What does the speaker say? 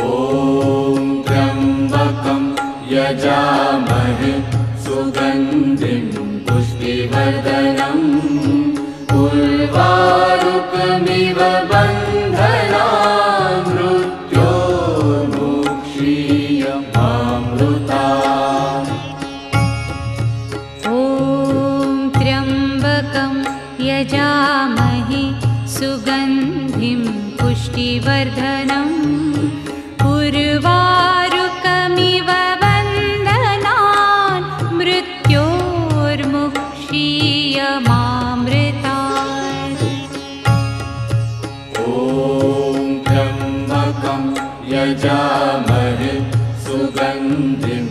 ॐ त्र्यम्बकं यजामहे सुगन्धिं पुष्टिवर्धनम् उर्वारुकमिव बन्धनान् मृत्योर्मुक्षीयमामृतात्। ॐ त्र्यम्बकं यजामहे सुगन्धिं पुष्टिवर्धनम् उर्वारुकमिव बन्धनान् मृत्योर्मुक्षीयमामृतात्। ॐ त्र्यम्बकं यजामहे सुगन्धिं